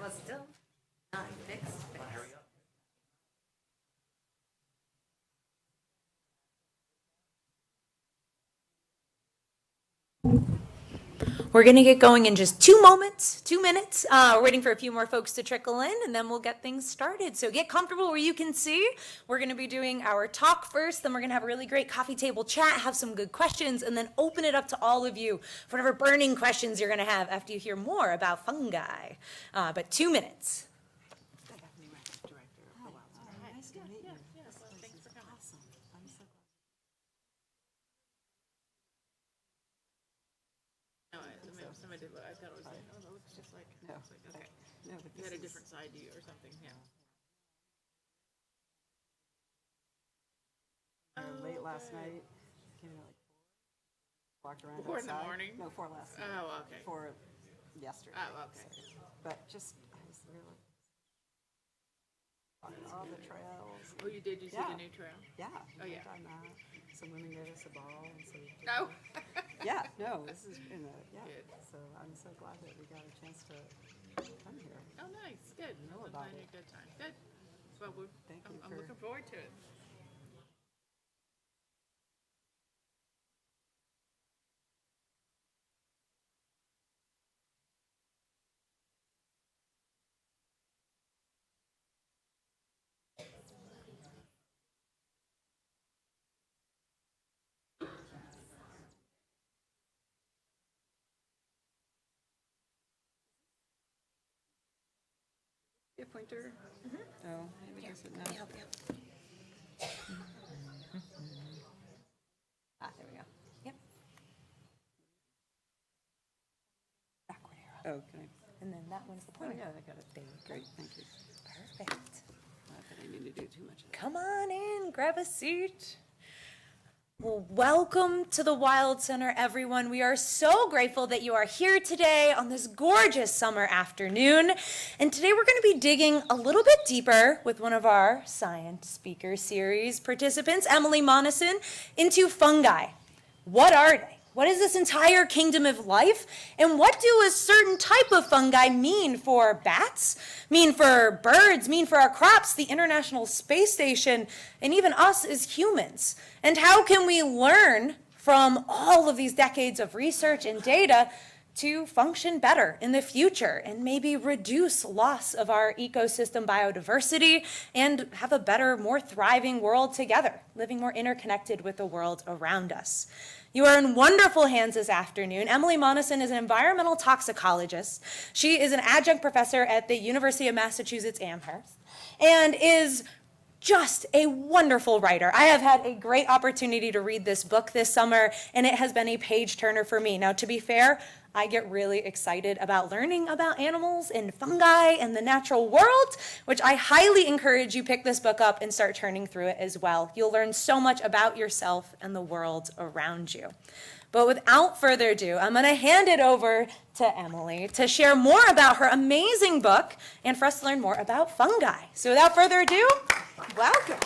Well, still not fixed. We're going to get going in just 2 minutes. We're waiting for a few more folks to trickle in, and then we'll get things started. So get comfortable where you can see. We're going to be doing our talk first, then we're going to have a really great coffee table chat, have some good questions, and then open it up to all of you for whatever burning questions you're going to have after you hear more about fungi. But 2 minutes. I thought it was like, oh, that looks just like, No, okay. no, but You this had a is, different side to you or something, yeah. late last night, came in at like 4, walked around 4 in the outside. morning? No, 4 last night. Oh, okay. 4 yesterday. Oh, okay. So, but just, I was really, walking all the trails. Oh, you did, you see Yeah. the new trail? Yeah. Oh, yeah. On that. Some women gave us a ball and so. No. Yeah, no, this is in the, yeah. Good. So I'm so glad that we got a chance to come here. Oh, nice, good. Know I'm about glad you it. had a good time. Good. Well, Thank you I'm for- looking forward to it. Your pointer? Oh, maybe just it now. There we go. Yep. Backward arrow. Oh, can I? And then that one's the Oh, pointer. yeah, I got it. Great, thank you. Perfect. Not that I need to do too much. Come on in, grab a seat. Well, welcome to the Wild Center, everyone. We are so grateful that you are here today on this gorgeous summer afternoon. And today we're going to be digging a little bit deeper with one of our Science Speaker Series participants, Emily Monosson, into fungi. What are they? What is this entire kingdom of life? And what do a certain type of fungi mean for bats, mean for birds, mean for our crops, the International Space Station, and even us as humans? And how can we learn from all of these decades of research and data to function better in the future and maybe reduce loss of our ecosystem biodiversity and have a better, more thriving world together, living more interconnected with the world around us? You are in wonderful hands this afternoon. Emily Monosson is an environmental toxicologist. She is an adjunct professor at the University of Massachusetts Amherst and is just a wonderful writer. I have had a great opportunity to read this book this summer, and it has been a page turner for me. Now, to be fair, I get really excited about learning about animals and fungi and the natural world, which I highly encourage you pick this book up and start turning through it as well. You'll learn so much about yourself and the world around you. But without further ado, I'm going to hand it over to Emily to share more about her amazing book and for us to learn more about fungi. So without further ado, welcome.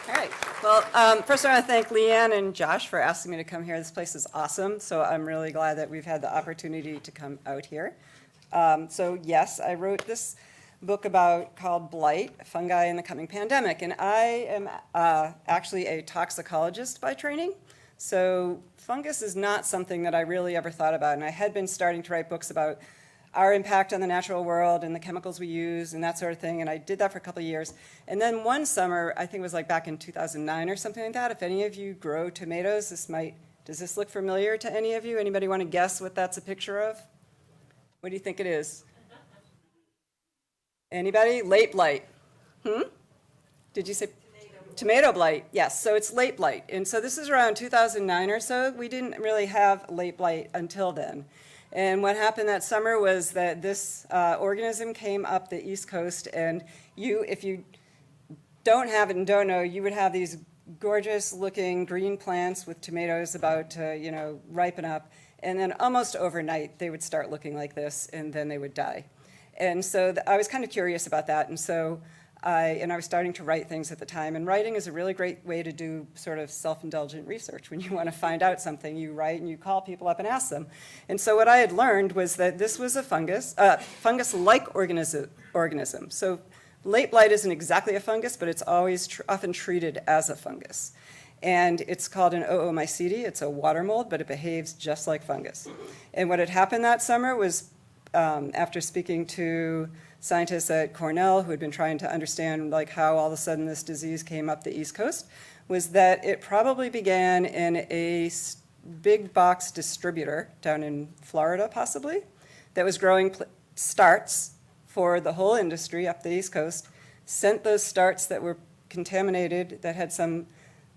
All right. Well, first I want to thank Leanne and Josh for asking me to come here. This place is awesome, so I'm really glad that we've had the opportunity to come out here. So yes, I wrote this book called Blight, Fungi in the Coming Pandemic. And I am actually a toxicologist by training. So fungus is not something that I really ever thought about. And I had been starting to write books about our impact on the natural world and the chemicals we use and that sort of thing. And I did that for a couple of years. And then one summer, I think it was like back in 2009 or something like that, if any of you grow tomatoes, does this look familiar to any of you? Anybody want to guess what that's a picture of? What do you think it is? Anybody? Late blight. Did you say? Tomato blight, yes. So it's late blight. And so this is around 2009 or so. We didn't really have late blight until then. And what happened that summer was that this organism came up the East Coast, and if you don't have it and don't know, you would have these gorgeous looking green plants with tomatoes about to, ripen up. And then almost overnight, they would start looking like this, and then they would die. And so I was kind of curious about that. And so I was starting to write things at the time. And writing is a really great way to do sort of self-indulgent research. When you want to find out something, you write and you call people up and ask them. And so what I had learned was that this was a fungus-like organism. So late blight isn't exactly a fungus, but it's always often treated as a fungus. And it's called an oomycete. It's a water mold, but it behaves just like fungus. And what had happened that summer was, after speaking to scientists at Cornell who had been trying to understand how all of a sudden this disease came up the East Coast, was that it probably began in a big box distributor down in Florida, possibly, that was growing starts for the whole industry up the East Coast, sent those starts that were contaminated, that had some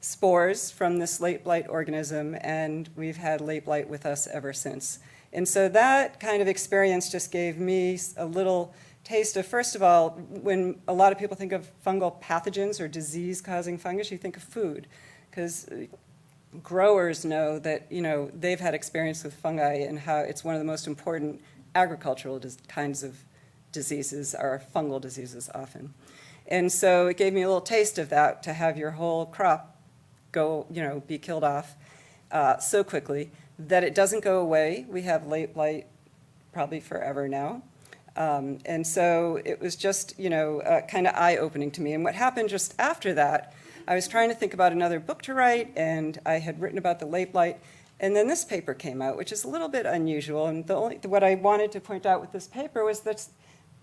spores from this late blight organism, and we've had late blight with us ever since. And so that kind of experience just gave me a little taste of, first of all, when a lot of people think of fungal pathogens or disease-causing fungus, you think of food, because growers know that, they've had experience with fungi and how it's one of the most important agricultural kinds of diseases, are fungal diseases often. And so it gave me a little taste of that, to have your whole crop be killed off so quickly that it doesn't go away. We have late blight probably forever now. And so it was just, kind of eye-opening to me. And what happened just after that, I was trying to think about another book to write, and I had written about the late blight, and then this paper came out, which is a little bit unusual. And what I wanted to point out with this paper was that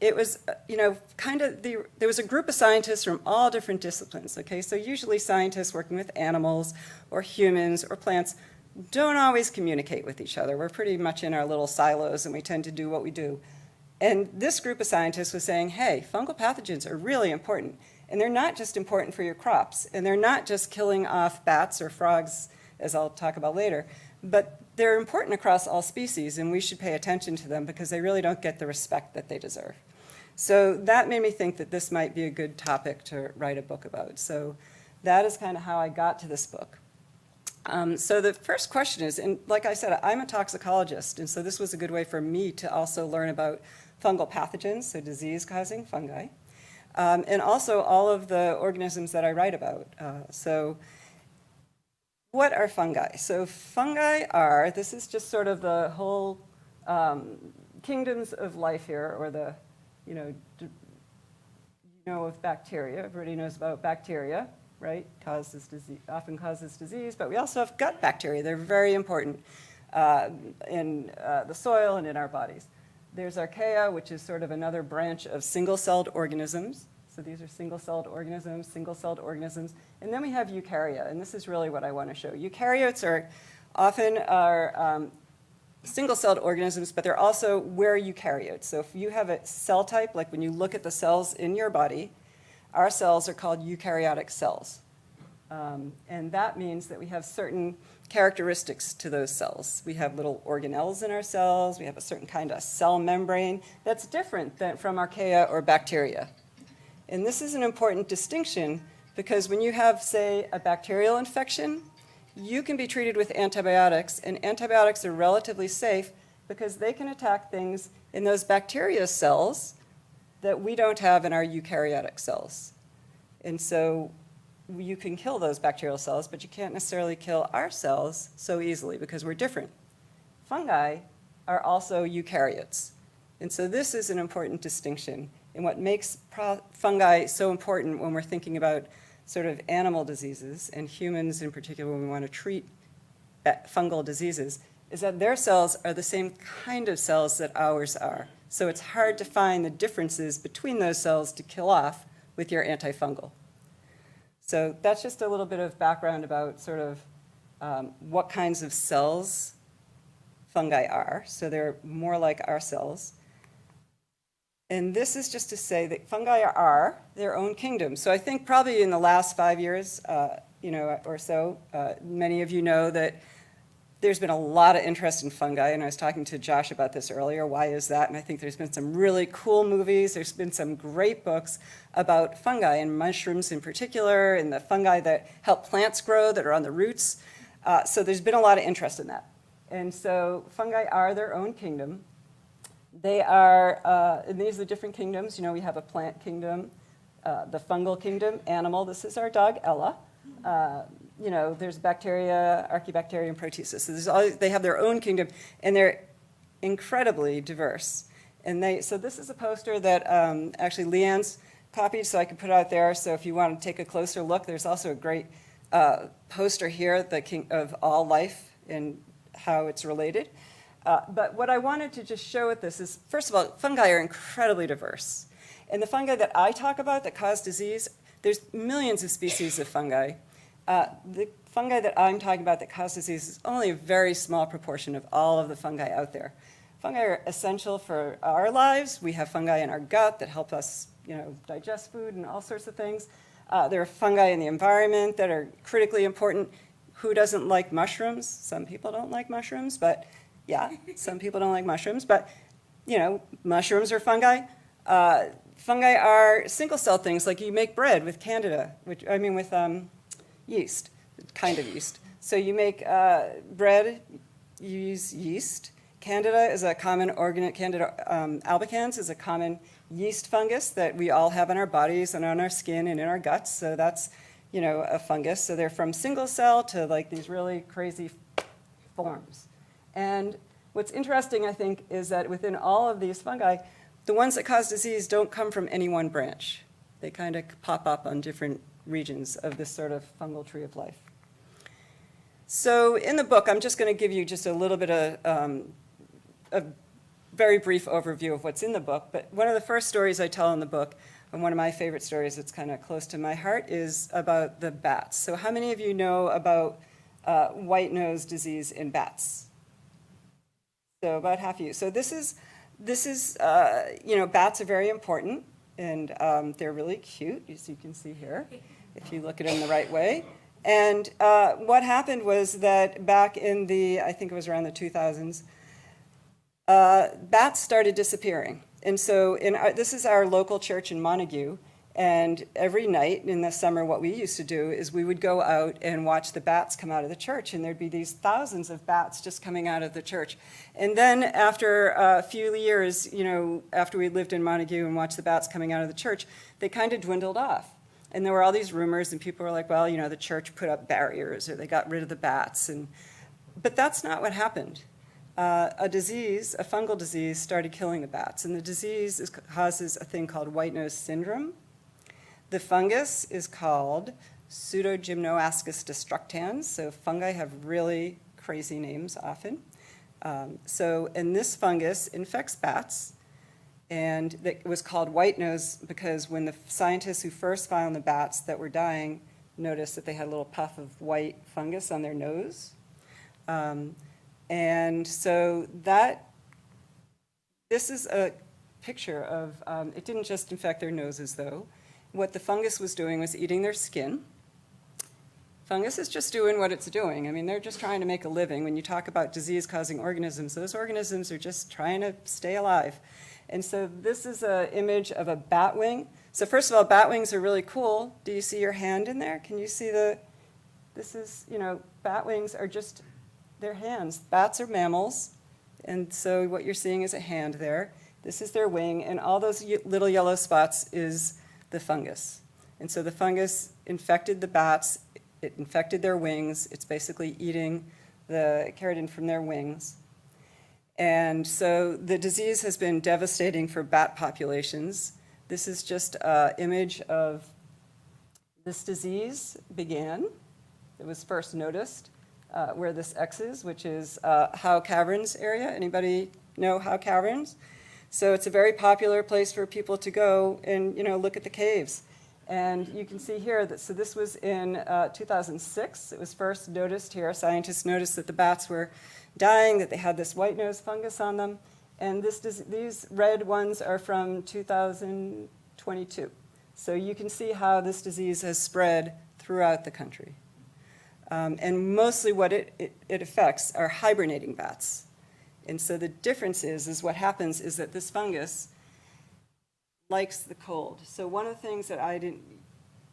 it was, there was a group of scientists from all different disciplines, okay? So usually scientists working with animals or humans or plants don't always communicate with each other. We're pretty much in our little silos, and we tend to do what we do. And this group of scientists was saying, hey, fungal pathogens are really important. And they're not just important for your crops. And they're not just killing off bats or frogs, as I'll talk about later. But they're important across all species, and we should pay attention to them because they really don't get the respect that they deserve. So that made me think that this might be a good topic to write a book about. So that is kind of how I got to this book. So the first question is, and like I said, I'm a toxicologist, and so this was a good way for me to also learn about fungal pathogens, so disease-causing fungi, and also all of the organisms that I write about. So what are fungi? So fungi this is just sort of the whole kingdoms of life here, or the, of bacteria. Everybody knows about bacteria, right? Often causes disease, but we also have gut bacteria. They're very important in the soil and in our bodies. There's archaea, which is sort of another branch of single-celled organisms. So these are single-celled organisms. And then we have eukarya, and this is really what I want to show. Eukaryotes are often single-celled organisms, but they're also eukaryotes. So if you have a cell type, like when you look at the cells in your body, our cells are called eukaryotic cells. And that means that we have certain characteristics to those cells. We have little organelles in our cells. We have a certain kind of cell membrane that's different from archaea or bacteria. And this is an important distinction because when you have, say, a bacterial infection, you can be treated with antibiotics, and antibiotics are relatively safe because they can attack things in those bacteria cells that we don't have in our eukaryotic cells. And so you can kill those bacterial cells, but you can't necessarily kill our cells so easily because we're different. Fungi are also eukaryotes. And so this is an important distinction. And what makes fungi so important when we're thinking about sort of animal diseases, and humans in particular when we want to treat fungal diseases, is that their cells are the same kind of cells that ours are. So it's hard to find the differences between those cells to kill off with your antifungal. So that's just a little bit of background about sort of what kinds of cells fungi are. So they're more like our cells. And this is just to say that fungi are their own kingdom. So I think probably in the last 5 years, or so, many of you know that there's been a lot of interest in fungi, and I was talking to Josh about this earlier. Why is that? And I think there's been some really cool movies. There's been some great books about fungi and mushrooms in particular, and the fungi that help plants grow, that are on the roots. So there's been a lot of interest in that. And so fungi are their own kingdom. They are, and these are the different kingdoms. We have a plant kingdom, the fungal kingdom, animal. This is our dog, Ella. There's bacteria, archaebacteria, and proteaceae. So they have their own kingdom, and they're incredibly diverse. And so this is a poster that actually Leanne's copied, so I can put it out there. So if you want to take a closer look, there's also a great poster here, the king of all life and how it's related. But what I wanted to just show with this is, first of all, fungi are incredibly diverse. And the fungi that I talk about that cause disease, there's millions of species of fungi. The fungi that I'm talking about that cause disease is only a very small proportion of all of the fungi out there. Fungi are essential for our lives. We have fungi in our gut that help us, digest food and all sorts of things. There are fungi in the environment that are critically important. Who doesn't like mushrooms? Some people don't like mushrooms, but yeah, some people don't like mushrooms. But, mushrooms are fungi. Fungi are single-cell things, like you make bread with candida, with yeast, kind of yeast. So you make bread, you use yeast. Candida is a common Candida albicans is a common yeast fungus that we all have in our bodies and on our skin and in our guts. So that's, a fungus. So they're from single cell to like these really crazy forms. And what's interesting, I think, is that within all of these fungi, the ones that cause disease don't come from any one branch. They kind of pop up on different regions of this sort of fungal tree of life. So in the book, I'm just going to give you just a little bit of a very brief overview of what's in the book. But one of the first stories I tell in the book, and one of my favorite stories that's kind of close to my heart, is about the bats. So how many of you know about white nose disease in bats? So about half of you. So this is bats are very important, and they're really cute, as you can see here, if you look at them the right way. And what happened was that back in I think it was around the 2000s, bats started disappearing. And so this is our local church in Montague, and every night in the summer what we used to do is we would go out and watch the bats come out of the church, and there'd be these thousands of bats just coming out of the church. And then after a few years, after we lived in Montague and watched the bats coming out of the church, they kind of dwindled off. And there were all these rumors, and people were like, well, the church put up barriers, or they got rid of the bats. But that's not what happened. A fungal disease, started killing the bats. And the disease causes a thing called white nose syndrome. The fungus is called Pseudogymnoascus destructans. So fungi have really crazy names often. And this fungus infects bats. And it was called white nose because when the scientists who first found the bats that were dying noticed that they had a little puff of white fungus on their nose. And so this is a picture of, it didn't just infect their noses though. What the fungus was doing was eating their skin. Fungus is just doing what it's doing. They're just trying to make a living. When you talk about disease-causing organisms, those organisms are just trying to stay alive. And so this is an image of a bat wing. So first of all, bat wings are really cool. Do you see your hand in there? Can you see bat wings are just, they're hands. Bats are mammals. And so what you're seeing is a hand there. This is their wing, and all those little yellow spots is the fungus. And so the fungus infected the bats. It infected their wings. It's basically eating the keratin from their wings. And so the disease has been devastating for bat populations. This is just an image of this disease began. It was first noticed where this X is, which is Howe Caverns area. Anybody know Howe Caverns? So it's a very popular place for people to go and, look at the caves. And you can see here that, so this was in 2006. It was first noticed here. Scientists noticed that the bats were dying, that they had this white nose fungus on them. And these red ones are from 2022. So you can see how this disease has spread throughout the country. And mostly what it affects are hibernating bats. And so the difference is what happens is that this fungus likes the cold. So one of the things that I didn't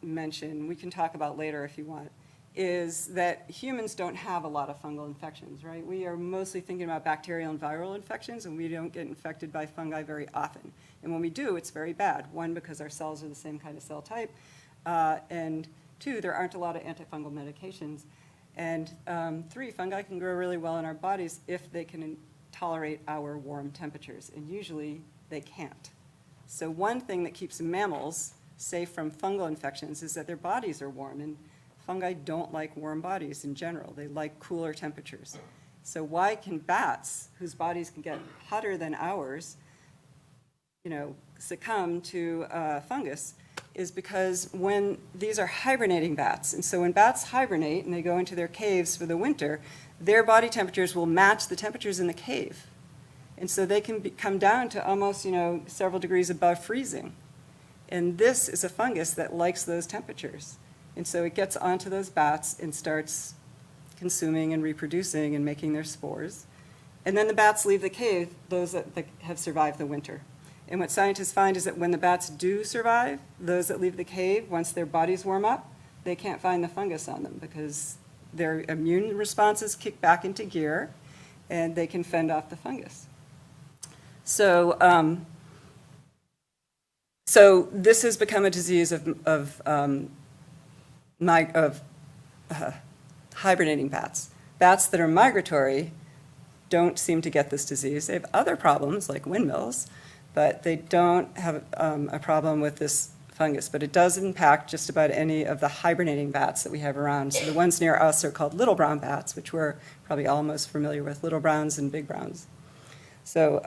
mention, we can talk about later if you want, is that humans don't have a lot of fungal infections, right? We are mostly thinking about bacterial and viral infections, and we don't get infected by fungi very often. And when we do, it's very bad. One, because our cells are the same kind of cell type, and two, there aren't a lot of antifungal medications. And three, fungi can grow really well in our bodies if they can tolerate our warm temperatures, and usually they can't. So one thing that keeps mammals safe from fungal infections is that their bodies are warm, and fungi don't like warm bodies in general. They like cooler temperatures. So why can bats, whose bodies can get hotter than ours, succumb to fungus, is because when these are hibernating bats, and so when bats hibernate and they go into their caves for the winter, their body temperatures will match the temperatures in the cave. And so they can come down to almost, several degrees above freezing. And this is a fungus that likes those temperatures. And so it gets onto those bats and starts consuming and reproducing and making their spores. And then the bats leave the cave, those that have survived the winter. And what scientists find is that when the bats do survive, those that leave the cave, once their bodies warm up, they can't find the fungus on them because their immune responses kick back into gear and they can fend off the fungus. So this has become a disease of hibernating bats. Bats that are migratory don't seem to get this disease. They have other problems like windmills, but they don't have a problem with this fungus. But it does impact just about any of the hibernating bats that we have around. So the ones near us are called little brown bats, which we're probably all most familiar with, little browns and big browns. So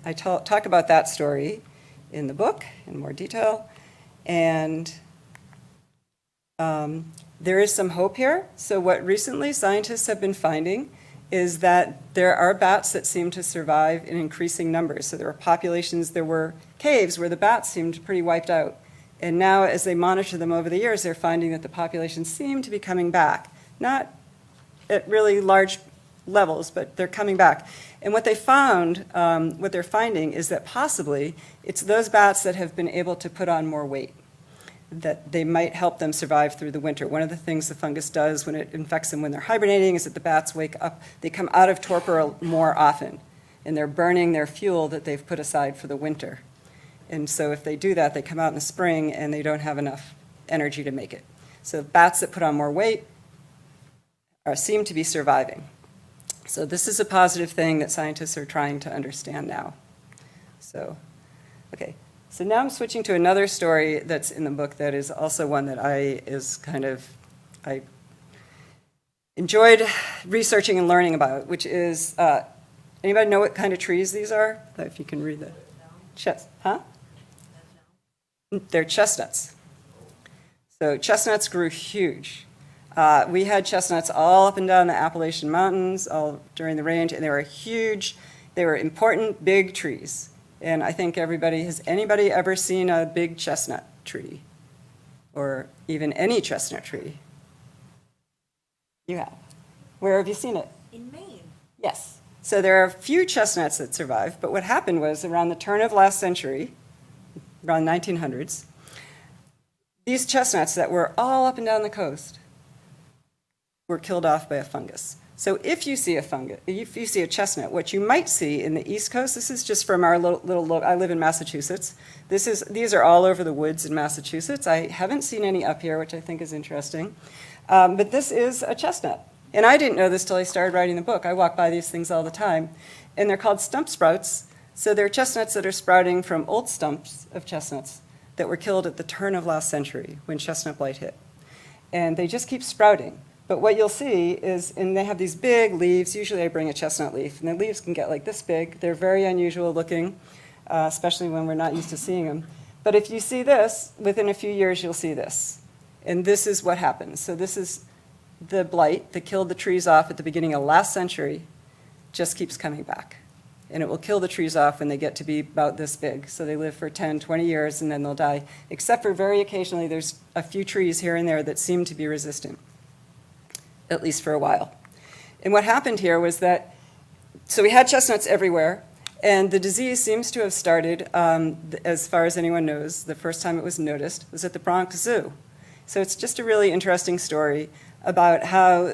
I talk about that story in the book in more detail. And there is some hope here. So what recently scientists have been finding is that there are bats that seem to survive in increasing numbers. So there were caves where the bats seemed pretty wiped out. And now as they monitor them over the years, they're finding that the populations seem to be coming back. Not at really large levels, but they're coming back. And what they're finding is that possibly it's those bats that have been able to put on more weight, that they might help them survive through the winter. One of the things the fungus does when it infects them when they're hibernating is that the bats wake up, they come out of torpor more often, and they're burning their fuel that they've put aside for the winter. And so if they do that, they come out in the spring and they don't have enough energy to make it. So bats that put on more weight seem to be surviving. So this is a positive thing that scientists are trying to understand now. So, okay. So now I'm switching to another story that's in the book that is also one that I enjoyed researching and learning about, which is, anybody know what kind of trees these are? If you can read the, They're chestnuts. So chestnuts grew huge. We had chestnuts all up and down the Appalachian Mountains, all during the range, and they were huge. They were important, big trees. And I think has anybody ever seen a big chestnut tree? Or even any chestnut tree? You have. Where have you seen it? In Maine. Yes. So there are a few chestnuts that survived, but what happened was around the turn of last century, around 1900s, these chestnuts that were all up and down the coast were killed off by a fungus. So if you see a chestnut, what you might see in the East Coast, this is just from our I live in Massachusetts. These are all over the woods in Massachusetts. I haven't seen any up here, which I think is interesting. But this is a chestnut. And I didn't know this till I started writing the book. I walk by these things all the time. And they're called stump sprouts. So they're chestnuts that are sprouting from old stumps of chestnuts that were killed at the turn of last century when chestnut blight hit. And they just keep sprouting. But what you'll see is, and they have these big leaves. Usually I bring a chestnut leaf, and the leaves can get like this big. They're very unusual looking, especially when we're not used to seeing them. But if you see this, within a few years you'll see this. And this is what happens. So this is the blight that killed the trees off at the beginning of last century, just keeps coming back. And it will kill the trees off when they get to be about this big. So they live for 10, 20 years, and then they'll die. Except for very occasionally, there's a few trees here and there that seem to be resistant, at least for a while. And what happened here was that, so we had chestnuts everywhere, and the disease seems to have started, as far as anyone knows, the first time it was noticed was at the Bronx Zoo. So it's just a really interesting story about how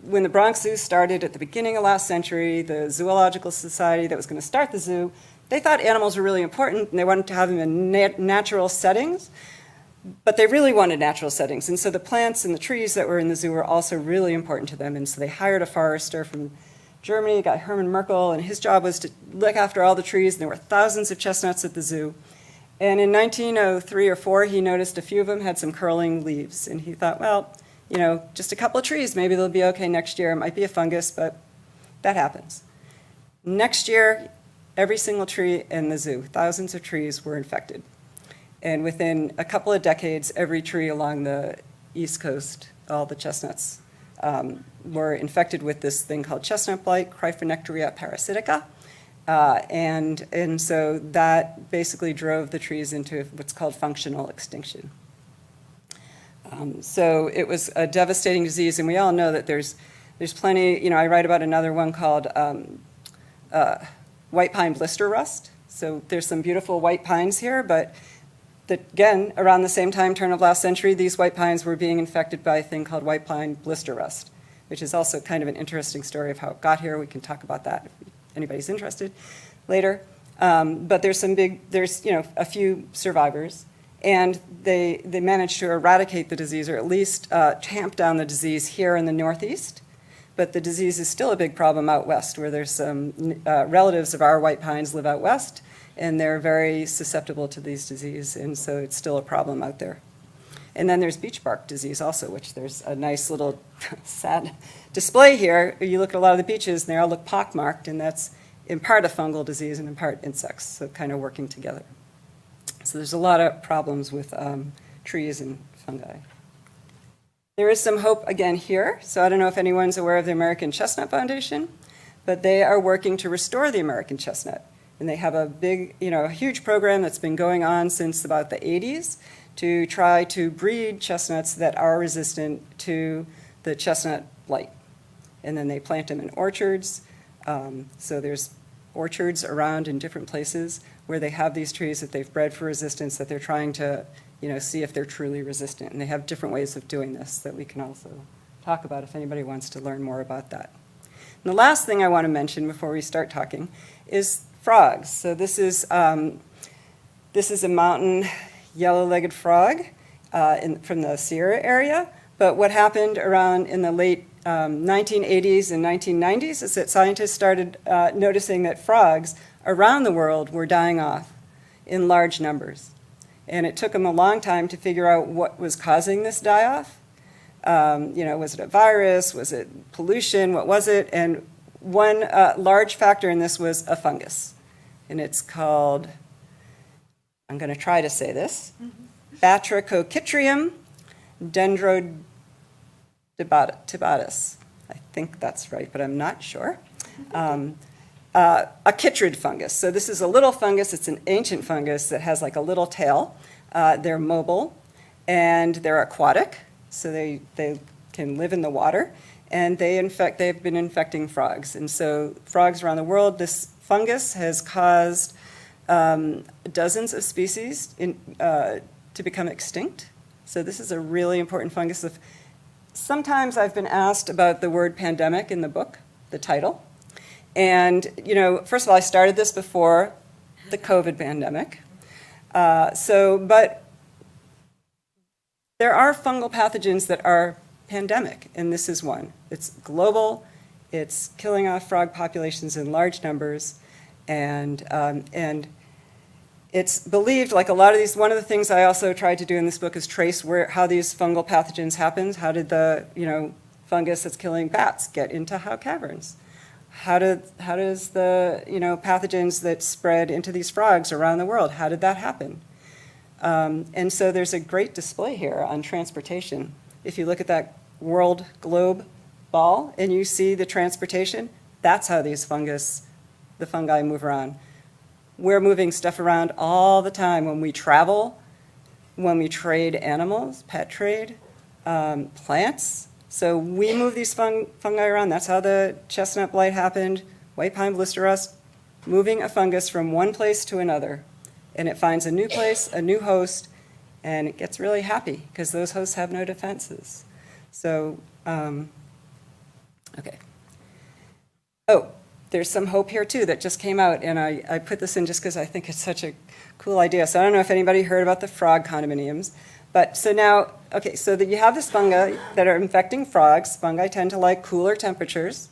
when the Bronx Zoo started at the beginning of last century, the Zoological Society that was going to start the zoo, they thought animals were really important, and they wanted to have them in natural settings, but they really wanted natural settings. And so the plants and the trees that were in the zoo were also really important to them, and so they hired a forester from Germany, a guy Hermann Merkel, and his job was to look after all the trees, and there were thousands of chestnuts at the zoo. And in 1903 or 4, he noticed a few of them had some curling leaves, and he thought, well, you know, just a couple of trees, maybe they'll be okay next year. It might be a fungus, but that happens. Next year, every single tree in the zoo, thousands of trees, were infected. And within a couple of decades, every tree along the East Coast, all the chestnuts, were infected with this thing called chestnut blight, Cryphonectria parasitica. And so that basically drove the trees into what's called functional extinction. So it was a devastating disease, and we all know that there's plenty, you know, I write about another one called white pine blister rust. So there's some beautiful white pines here, but again, around the same time, turn of last century, these white pines were being infected by a thing called white pine blister rust, which is also kind of an interesting story of how it got here. We can talk about that if anybody's interested later. But there's you know, a few survivors. And they managed to eradicate the disease, or at least tamp down the disease here in the Northeast. But the disease is still a big problem out west, where there's some relatives of our white pines live out west, and they're very susceptible to these diseases, and so it's still a problem out there. And then there's beech bark disease also, which there's a nice little sad display here. You look at a lot of the beeches, and they all look pockmarked, and that's in part a fungal disease and in part insects, so kind of working together. So there's a lot of problems with trees and fungi. There is some hope again here. So I don't know if anyone's aware of the American Chestnut Foundation, but they are working to restore the American chestnut. And they have a big, you know, a huge program that's been going on since about the 80s to try to breed chestnuts that are resistant to the chestnut blight. And then they plant them in orchards. So there's orchards around in different places where they have these trees that they've bred for resistance, that they're trying to, you know, see if they're truly resistant. And they have different ways of doing this that we can also talk about if anybody wants to learn more about that. And the last thing I want to mention before we start talking is frogs. So this is a mountain yellow-legged frog from the Sierra area. But what happened around in the late 1980s and 1990s is that scientists started noticing that frogs around the world were dying off in large numbers. And it took them a long time to figure out what was causing this die-off. You know, was it a virus? Was it pollution? What was it? And one large factor in this was a fungus. And it's called, I'm going to try to say this, Batrachochytrium dendrotibatus. I think that's right, but I'm not sure. A chytrid fungus. So this is a little fungus. It's an ancient fungus that has like a little tail. They're mobile, and they're aquatic, so they can live in the water, and they've been infecting frogs. And so frogs around the world, this fungus has caused dozens of species to become extinct. So this is a really important fungus. Sometimes I've been asked about the word pandemic in the book, the title. And, you know, first of all, I started this before the COVID pandemic. But there are fungal pathogens that are pandemic, and this is one. It's global. It's killing off frog populations in large numbers. And It's believed, like a lot of these, one of the things I also tried to do in this book is trace how these fungal pathogens happened. How did the, fungus that's killing bats get into caverns? How does the, pathogens that spread into these frogs around the world, how did that happen? And so there's a great display here on transportation. If you look at that world globe ball and you see the transportation, that's how these the fungi move around. We're moving stuff around all the time when we travel, when we trade animals, pet trade, plants. So we move these fungi around. That's how the chestnut blight happened, white pine blister rust, moving a fungus from one place to another. And it finds a new place, a new host, and it gets really happy because those hosts have no defenses. So, okay. Oh, there's some hope here too that just came out, and I put this in just because I think it's such a cool idea. So I don't know if anybody heard about the frog condominiums, but so now, okay, so that you have this fungi that are infecting frogs. Fungi tend to like cooler temperatures.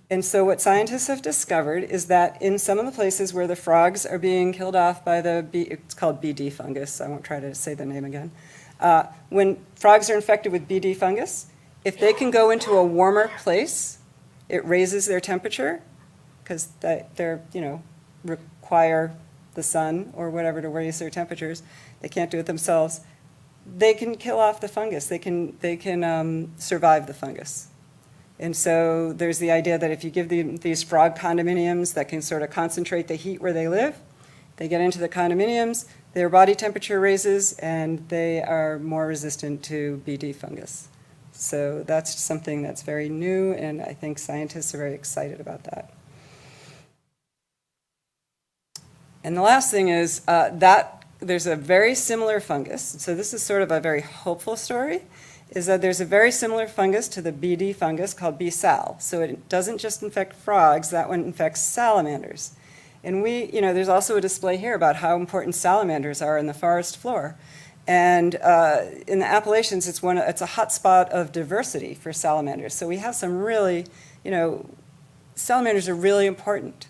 And so what scientists have discovered is that in some of the places where the frogs are being killed off by it's called BD fungus, I won't try to say the name again. When frogs are infected with BD fungus, if they can go into a warmer place, it raises their temperature because they're, require the sun or whatever to raise their temperatures. They can't do it themselves. They can kill off the fungus. They can survive the fungus. And so there's the idea that if you give these frog condominiums that can sort of concentrate the heat where they live, they get into the condominiums, their body temperature raises, and they are more resistant to BD fungus. So that's something that's very new, and I think scientists are very excited about that. And the last thing is that there's a very similar fungus. So this is sort of a very hopeful story, is that there's a very similar fungus to the BD fungus called B. sal. So it doesn't just infect frogs, that one infects salamanders. And there's also a display here about how important salamanders are in the forest floor. And in the Appalachians, it's a hot spot of diversity for salamanders. So we have some really, salamanders are really important.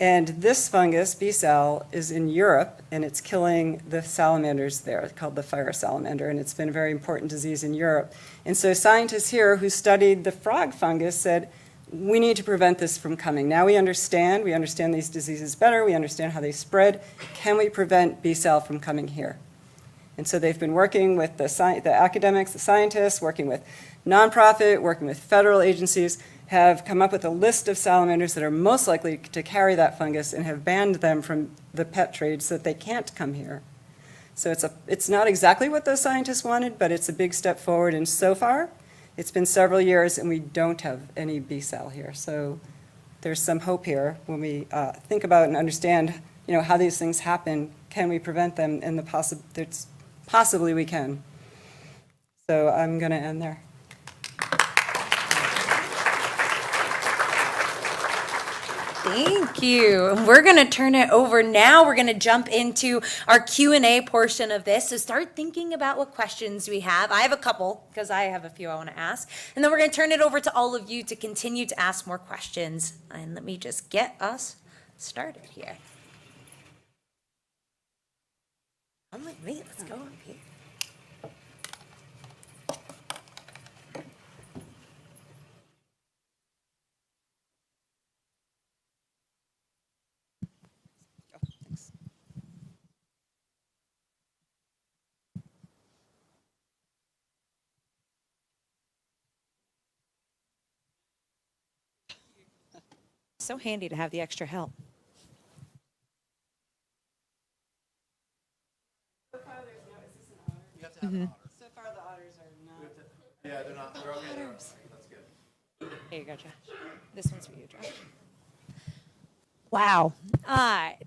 And this fungus, B. sal, is in Europe, and it's killing the salamanders there. It's called the fire salamander, and it's been a very important disease in Europe. And so scientists here who studied the frog fungus said, we need to prevent this from coming. Now we understand these diseases better, we understand how they spread. Can we prevent B. sal from coming here? And so they've been working with the academics, the scientists, working with nonprofit, working with federal agencies, have come up with a list of salamanders that are most likely to carry that fungus and have banned them from the pet trade so that they can't come here. So it's not exactly what those scientists wanted, but it's a big step forward. And so far, it's been several years and we don't have any B. sal here. So there's some hope here when we think about and understand, how these things happen. Can we prevent them? And possibly we can. So I'm going to end there. Thank you. And we're going to turn it over now. We're going to jump into our Q&A portion of this. So start thinking about what questions we have. I have a couple because I have a few I want to ask. And then we're going to turn it over to all of you to continue to ask more questions. And let me just get us started here. Come with me. Let's go up here. So handy to have the extra help. So far, So far, the otters are not. Yeah, they're not. They're okay. That's good. Here you go, Josh. This one's for you, Josh. Wow.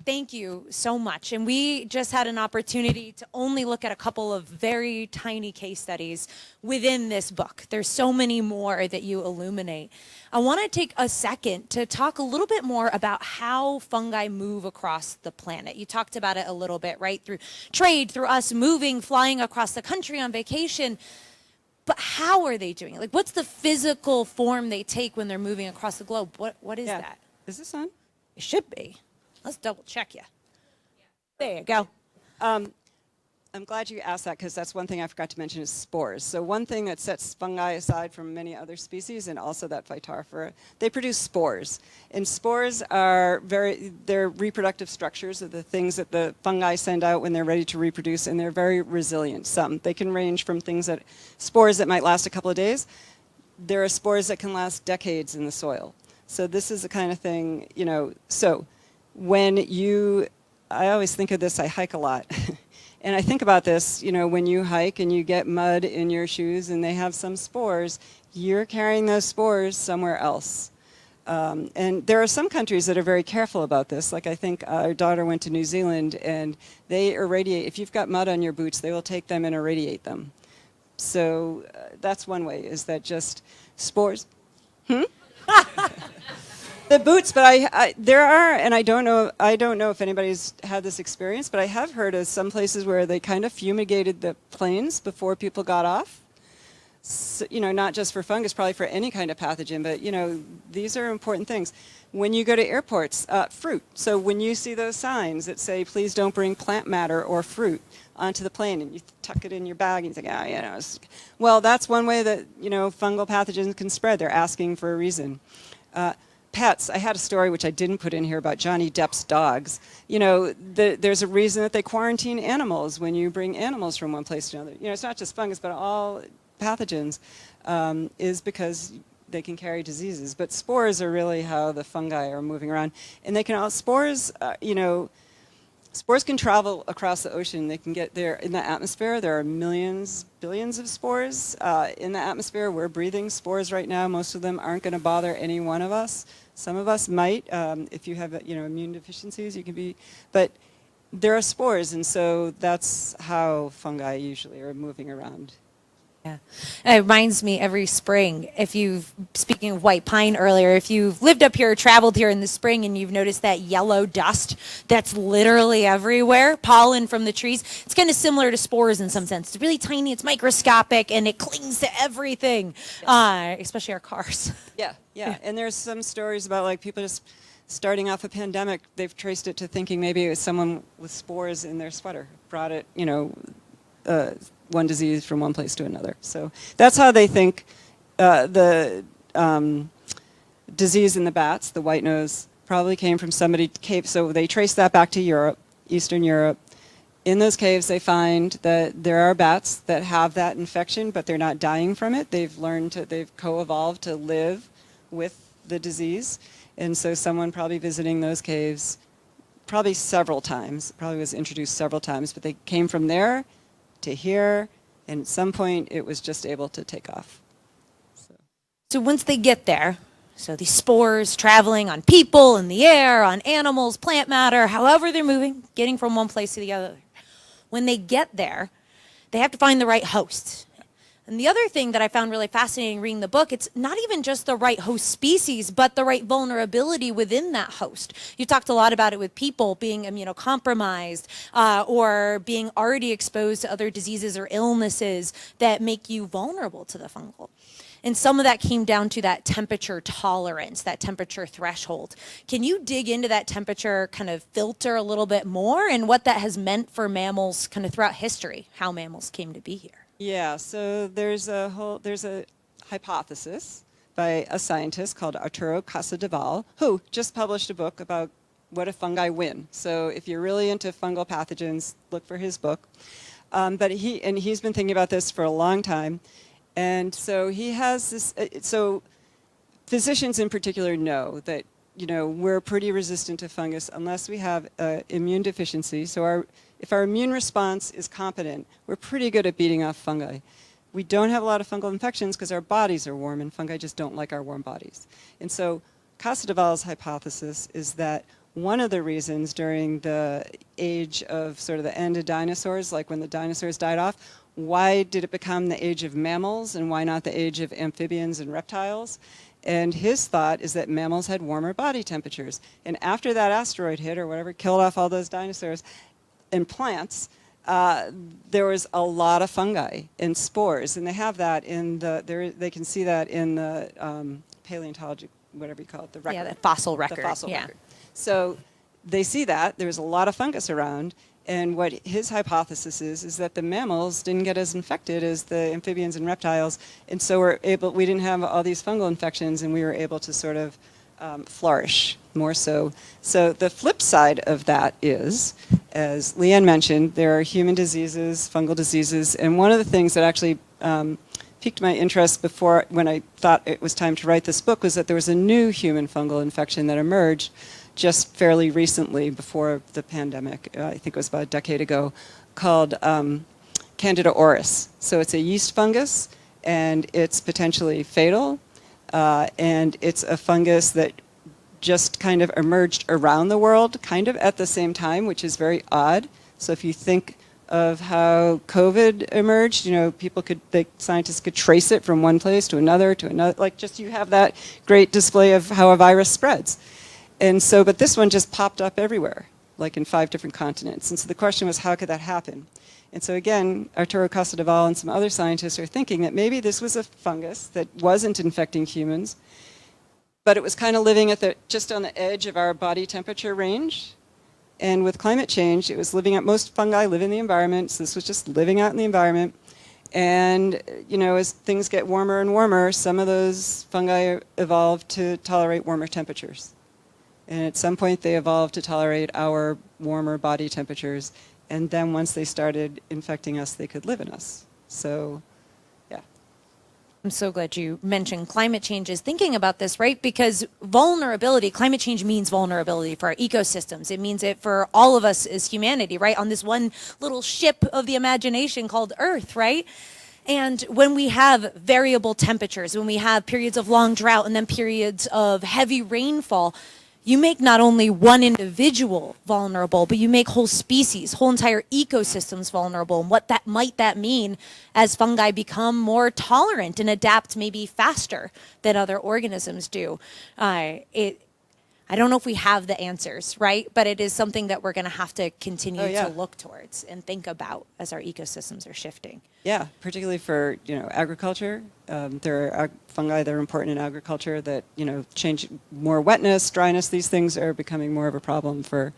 Thank you so much. And we just had an opportunity to only look at a couple of very tiny case studies within this book. There's so many more that you illuminate. I want to take a second to talk a little bit more about how fungi move across the planet. You talked about it a little bit, right? Through trade, through us moving, flying across the country on vacation. But how are they doing it? Like, what's the physical form they take when they're moving across the globe? What is that? Is this on? It should be. Let's double check you. There you go. I'm glad you asked that because that's one thing I forgot to mention is spores. So one thing that sets fungi aside from many other species and also that Phytophthora, they produce spores. And spores are they're reproductive structures of the things that the fungi send out when they're ready to reproduce, and they're very resilient. They can range from spores that might last a couple of days. There are spores that can last decades in the soil. So this is the kind of thing, so I always think of this, I hike a lot. And I think about this, when you hike and you get mud in your shoes and they have some spores, you're carrying those spores somewhere else. And there are some countries that are very careful about this. Like I think our daughter went to New Zealand and they irradiate, if you've got mud on your boots, they will take them and irradiate them. So that's one way, is that just spores. The boots, but there are, and I don't know if anybody's had this experience, but I have heard of some places where they kind of fumigated the planes before people got off. So, not just for fungus, probably for any kind of pathogen, but these are important things. When you go to airports, fruit. So when you see those signs that say, please don't bring plant matter or fruit onto the plane, and you tuck it in your bag and you think, well, that's one way that, fungal pathogens can spread. They're asking for a reason. Pets. I had a story which I didn't put in here about Johnny Depp's dogs. There's a reason that they quarantine animals when you bring animals from one place to another. It's not just fungus, but all pathogens, is because they can carry diseases. But spores are really how the fungi are moving around. And they can spores can travel across the ocean. They can get there in the atmosphere. There are millions, billions of spores in the atmosphere. We're breathing spores right now. Most of them aren't going to bother any one of us. Some of us might. If you have immune deficiencies, you can be. But there are spores, and so that's how fungi usually are moving around. Yeah. It reminds me every spring, speaking of white pine earlier, if you've lived up here or traveled here in the spring and you've noticed that yellow dust that's literally everywhere, pollen from the trees, it's kind of similar to spores in some sense. It's really tiny, it's microscopic, and it clings to everything, especially our cars. Yeah. And there's some stories about people just starting off a pandemic, they've traced it to thinking maybe it was someone with spores in their sweater, brought it, one disease from one place to another. So that's how they think the disease in the bats, the white nose, probably came from somebody cave. So they trace that back to Europe, Eastern Europe. In those caves, they find that there are bats that have that infection, but they're not dying from it. They've co-evolved to live with the disease. And so someone probably visiting those caves, probably was introduced several times, but they came from there to here, and at some point it was just able to take off. So once they get there, so these spores traveling on people, in the air, on animals, plant matter, however they're moving, getting from one place to the other. When they get there, they have to find the right host. And the other thing that I found really fascinating reading the book, it's not even just the right host species, but the right vulnerability within that host. You talked a lot about it with people being immunocompromised or being already exposed to other diseases or illnesses that make you vulnerable to the fungal. And some of that came down to that temperature tolerance, that temperature threshold. Can you dig into that temperature kind of filter a little bit more and what that has meant for mammals kind of throughout history, how mammals came to be here? Yeah, so there's a hypothesis by a scientist called Arturo Casadevall, who just published a book about what if fungi win. So if you're really into fungal pathogens, look for his book. But he's been thinking about this for a long time. And so he has this, so physicians in particular know that, we're pretty resistant to fungus unless we have immune deficiency. So if our immune response is competent, we're pretty good at beating off fungi. We don't have a lot of fungal infections because our bodies are warm and fungi just don't like our warm bodies. And so Casadevall's hypothesis is that one of the reasons during the age of sort of the end of dinosaurs, like when the dinosaurs died off, why did it become the age of mammals and why not the age of amphibians and reptiles? And his thought is that mammals had warmer body temperatures. And after that asteroid hit or whatever, killed off all those dinosaurs and plants, there was a lot of fungi and spores. And they have that in they can see that in the paleontology, whatever you call it, the record. Yeah, the fossil record. The fossil record. So they see that there's a lot of fungus around, and what his hypothesis is that the mammals didn't get as infected as the amphibians and reptiles, and so we didn't have all these fungal infections, and we were able to sort of flourish more so. So the flip side of that is, as Leanne mentioned, there are human diseases, fungal diseases, and one of the things that actually piqued my interest before, when I thought it was time to write this book, was that there was a new human fungal infection that emerged just fairly recently before the pandemic. I think it was about a decade ago, called Candida auris. So it's a yeast fungus, and it's potentially fatal. And it's a fungus that just kind of emerged around the world, kind of at the same time, which is very odd. So if you think of how COVID emerged, scientists could trace it from one place to another, like just you have that great display of how a virus spreads. And so, but this one just popped up everywhere, like in 5 different continents. And so the question was, how could that happen? And so again, Arturo Casadevall and some other scientists are thinking that maybe this was a fungus that wasn't infecting humans, but it was kind of living just on the edge of our body temperature range. And with climate change, it was most fungi live in the environment, so this was just living out in the environment. And, as things get warmer and warmer, some of those fungi evolved to tolerate warmer temperatures. And at some point, they evolved to tolerate our warmer body temperatures. And then once they started infecting us, they could live in us. So, yeah. I'm so glad you mentioned climate change is thinking about this, right? Because climate change means vulnerability for our ecosystems. It means it for all of us as humanity, right? On this one little ship of the imagination called Earth, right? And when we have variable temperatures, when we have periods of long drought and then periods of heavy rainfall, you make not only one individual vulnerable, but you make whole species, whole entire ecosystems vulnerable. And what might that mean as fungi become more tolerant and adapt maybe faster than other organisms do? I don't know if we have the answers, right? But it is something that we're going to have to continue to look towards and think about as our ecosystems are shifting. Yeah, particularly for agriculture. There are fungi that are important in agriculture that change more wetness, dryness. These things are becoming more of a problem for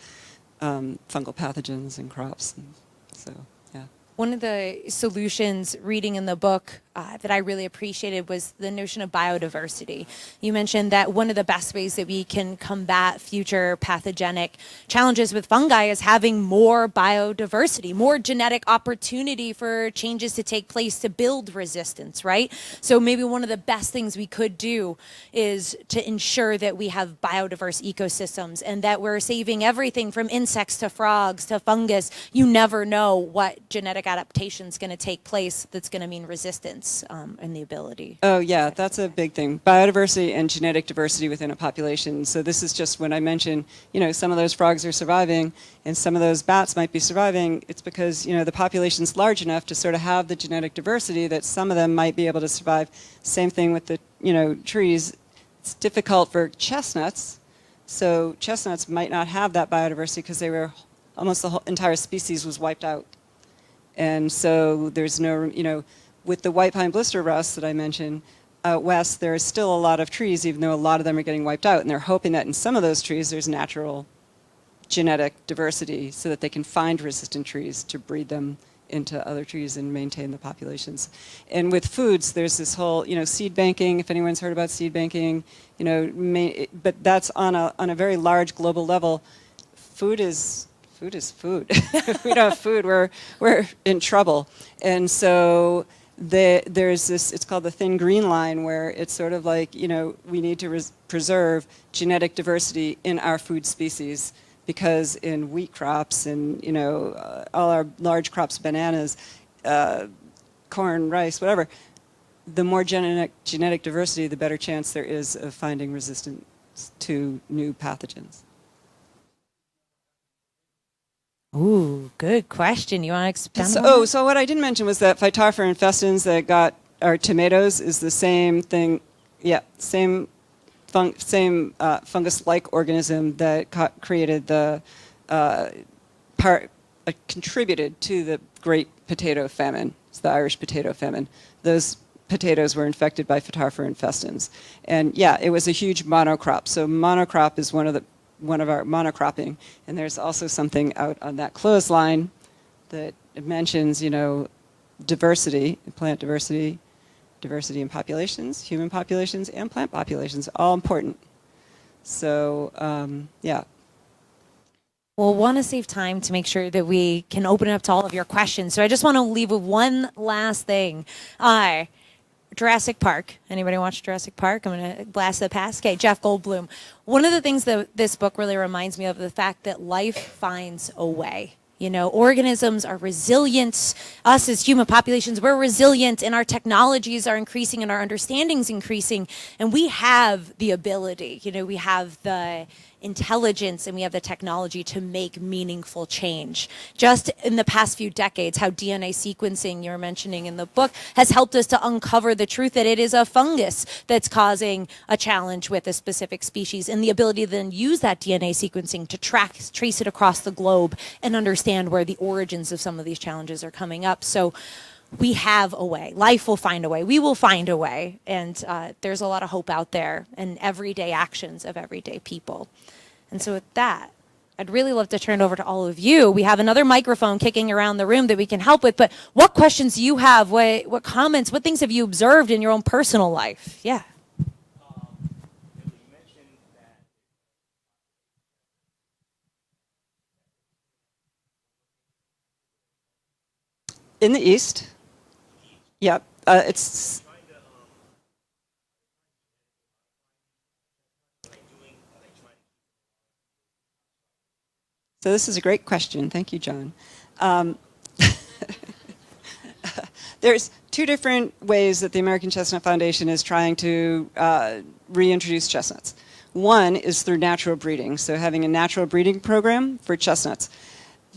fungal pathogens in crops. And so, yeah. One of the solutions reading in the book that I really appreciated was the notion of biodiversity. You mentioned that one of the best ways that we can combat future pathogenic challenges with fungi is having more biodiversity, more genetic opportunity for changes to take place to build resistance, right? So maybe one of the best things we could do is to ensure that we have biodiverse ecosystems and that we're saving everything from insects to frogs to fungus. You never know what genetic adaptation is going to take place that's going to mean resistance and the ability. Oh, yeah, that's a big thing. Biodiversity and genetic diversity within a population. So this is just when I mentioned, some of those frogs are surviving and some of those bats might be surviving. It's because, the population's large enough to sort of have the genetic diversity that some of them might be able to survive. Same thing with the, trees. It's difficult for chestnuts. So chestnuts might not have that biodiversity because almost the whole entire species was wiped out. And so there's no, with the white pine blister rust that I mentioned, out west, there is still a lot of trees, even though a lot of them are getting wiped out. And they're hoping that in some of those trees, there's natural genetic diversity so that they can find resistant trees to breed them into other trees and maintain the populations. And with foods, there's this whole, seed banking, if anyone's heard about seed banking, but that's on a very large global level. Food is food. If we don't have food, we're in trouble. And so there's this, it's called the thin green line, where it's sort of like, we need to preserve genetic diversity in our food species, because in wheat crops and, all our large crops, bananas, corn, rice, whatever, the more genetic diversity, the better chance there is of finding resistance to new pathogens. Ooh, good question. You want to expand on that? So what I didn't mention was that Phytophthora infestans that got our tomatoes is the same thing. Yeah, same fungus-like organism that created the contributed to the Great Potato Famine. It's the Irish potato famine. Those potatoes were infected by Phytophthora infestans, and yeah, it was a huge monocrop. So monocrop is one of the one of our monocropping. And there's also something out on that clothesline that mentions, diversity, plant diversity, diversity in populations, human populations, and plant populations, all important. So, yeah. We'll want to save time to make sure that we can open it up to all of your questions. So I just want to leave with one last thing. Jurassic Park. Anybody watch Jurassic Park? I'm going to blast the past. Okay, Jeff Goldblum. One of the things that this book really reminds me of the fact that life finds a way. Organisms are resilient. Us as human populations, we're resilient, and our technologies are increasing and our understanding's increasing. And we have the ability, we have the intelligence and we have the technology to make meaningful change. Just in the past few decades, how DNA sequencing, you were mentioning in the book, has helped us to uncover the truth that it is a fungus that's causing a challenge with a specific species, and the ability to then use that DNA sequencing to trace it across the globe and understand where the origins of some of these challenges are coming up. So we have a way. Life will find a way. We will find a way. And there's a lot of hope out there in everyday actions of everyday people. And so with that, I'd really love to turn it over to all of you. We have another microphone kicking around the room that we can help with. But what questions do you have? What comments? What things have you observed in your own personal life? Yeah. In the east. Yep. It's. So this is a great question. Thank you, John. There's two different ways that the American Chestnut Foundation is trying to reintroduce chestnuts. One is through natural breeding, so having a natural breeding program for chestnuts.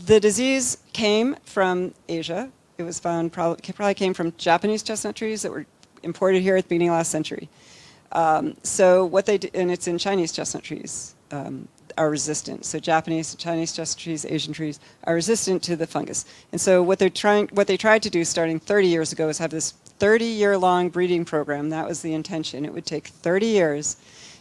The disease came from Asia. It was found probably came from Japanese chestnut trees that were imported here at the beginning of last century. So what they did, and it's in Chinese chestnut trees, are resistant. So Japanese, Chinese chestnut trees, Asian trees are resistant to the fungus. And so what they tried to do starting 30 years ago is have this 30-year-long breeding program. That was the intention. It would take 30 years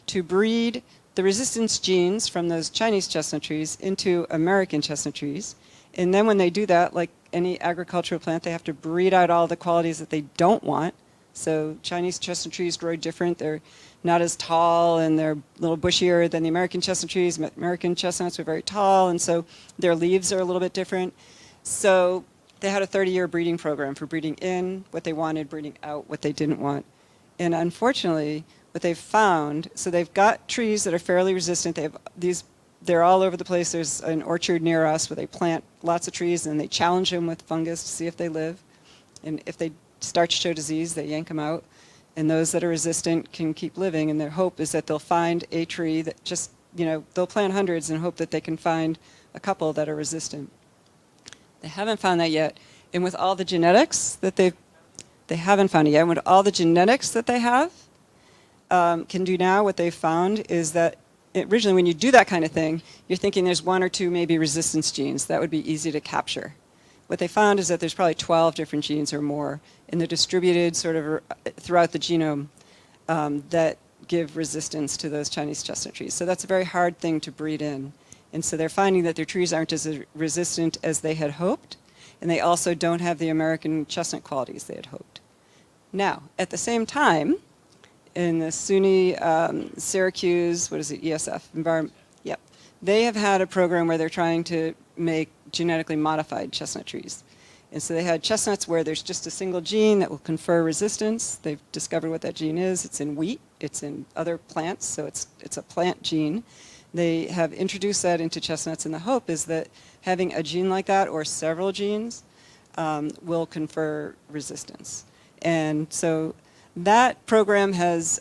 to breed the resistance genes from those Chinese chestnut trees into American chestnut trees. And then when they do that, like any agricultural plant, they have to breed out all the qualities that they don't want. So Chinese chestnut trees grow different. They're not as tall and they're a little bushier than the American chestnut trees. American chestnuts are very tall, and so their leaves are a little bit different. So they had a 30-year breeding program for breeding in what they wanted, breeding out what they didn't want. And unfortunately, what they've found, so they've got trees that are fairly resistant. They have these, they're all over the place. There's an orchard near us where they plant lots of trees and they challenge them with fungus to see if they live. And if they start to show disease, they yank them out. And those that are resistant can keep living. And their hope is that they'll find a tree that just, they'll plant hundreds and hope that they can find a couple that are resistant. They haven't found that yet. And with all the genetics that they haven't found it yet. And with all the genetics that they have, can do now, what they've found is that originally when you do that kind of thing, you're thinking there's one or two maybe resistance genes. That would be easy to capture. What they found is that there's probably 12 different genes or more, and they're distributed sort of throughout the genome that give resistance to those Chinese chestnut trees. So that's a very hard thing to breed in. And so they're finding that their trees aren't as resistant as they had hoped, and they also don't have the American chestnut qualities they had hoped. Now, at the same time, in the SUNY Syracuse, ESF environment, yep, they have had a program where they're trying to make genetically modified chestnut trees. And so they had chestnuts where there's just a single gene that will confer resistance. They've discovered what that gene is. It's in wheat. It's in other plants, so it's a plant gene. They have introduced that into chestnuts, and the hope is that having a gene like that or several genes will confer resistance. And so that program has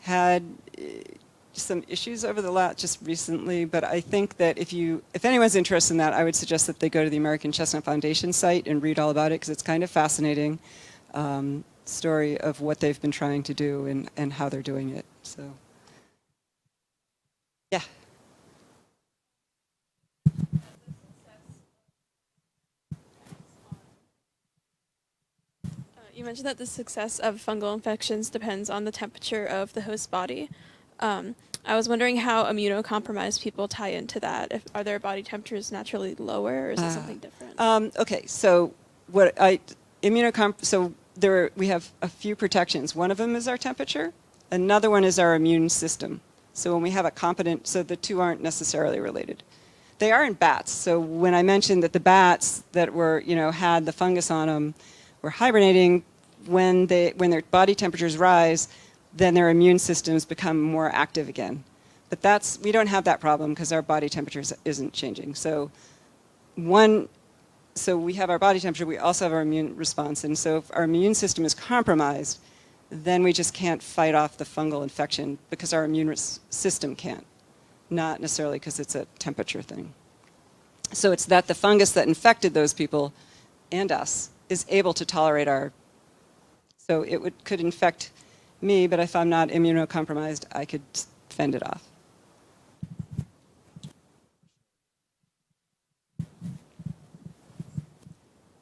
had some issues over the last, just recently, but I think that if anyone's interested in that, I would suggest that they go to the American Chestnut Foundation site and read all about it, because it's kind of fascinating story of what they've been trying to do and how they're doing it. So, yeah. You mentioned that the success of fungal infections depends on the temperature of the host body. I was wondering how immunocompromised people tie into that. Are their body temperatures naturally lower, or is it something different? Okay, so we have a few protections. One of them is our temperature. Another one is our immune system. So when we have so the two aren't necessarily related. They are in bats. So when I mentioned that the bats that were, had the fungus on them were hibernating, when their body temperatures rise, then their immune systems become more active again. But we don't have that problem because our body temperature isn't changing. So we have our body temperature, we also have our immune response. And so if our immune system is compromised, then we just can't fight off the fungal infection because our immune system can't, not necessarily because it's a temperature thing. So it's that the fungus that infected those people and us is able to tolerate so it could infect me, but if I'm not immunocompromised, I could fend it off.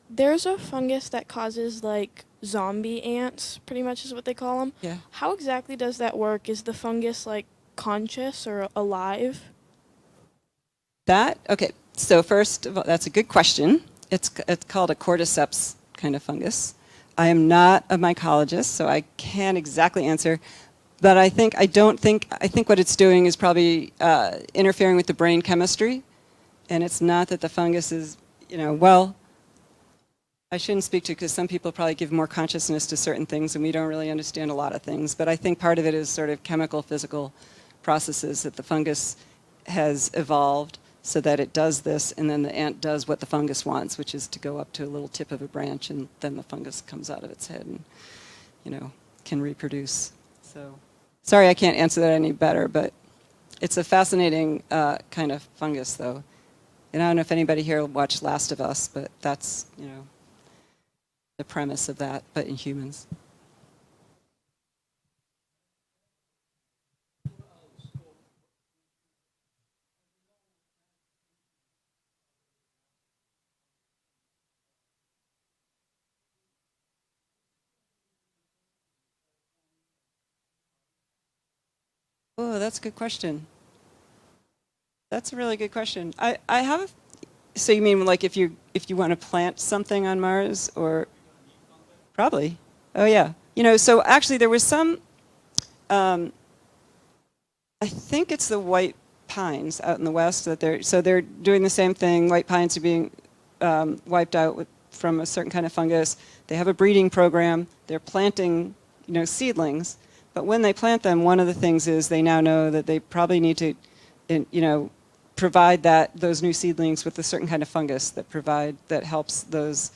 There's a fungus that causes like zombie ants, pretty much is what they call them. Yeah. How exactly does that work? Is the fungus like conscious or alive? Okay, so first of all, that's a good question. It's called a cordyceps kind of fungus. I am not a mycologist, so I can't exactly answer. But I think what it's doing is probably interfering with the brain chemistry. And it's not that the fungus is, I shouldn't speak to because some people probably give more consciousness to certain things and we don't really understand a lot of things. But I think part of it is sort of chemical, physical processes that the fungus has evolved so that it does this, and then the ant does what the fungus wants, which is to go up to a little tip of a branch, and then the fungus comes out of its head and, can reproduce. So, sorry I can't answer that any better, but it's a fascinating kind of fungus, though. And I don't know if anybody here watched Last of Us, but that's, the premise of that, but in humans. Oh, that's a good question. That's a really good question. I have. So you mean like if you want to plant something on Mars, or probably? Oh yeah. So actually there was some. I think it's the white pines out in the west that they're doing the same thing. White pines are being wiped out from a certain kind of fungus. They have a breeding program. They're planting, seedlings. But when they plant them, one of the things is they now know that they probably need to, provide those new seedlings with a certain kind of fungus that helps those,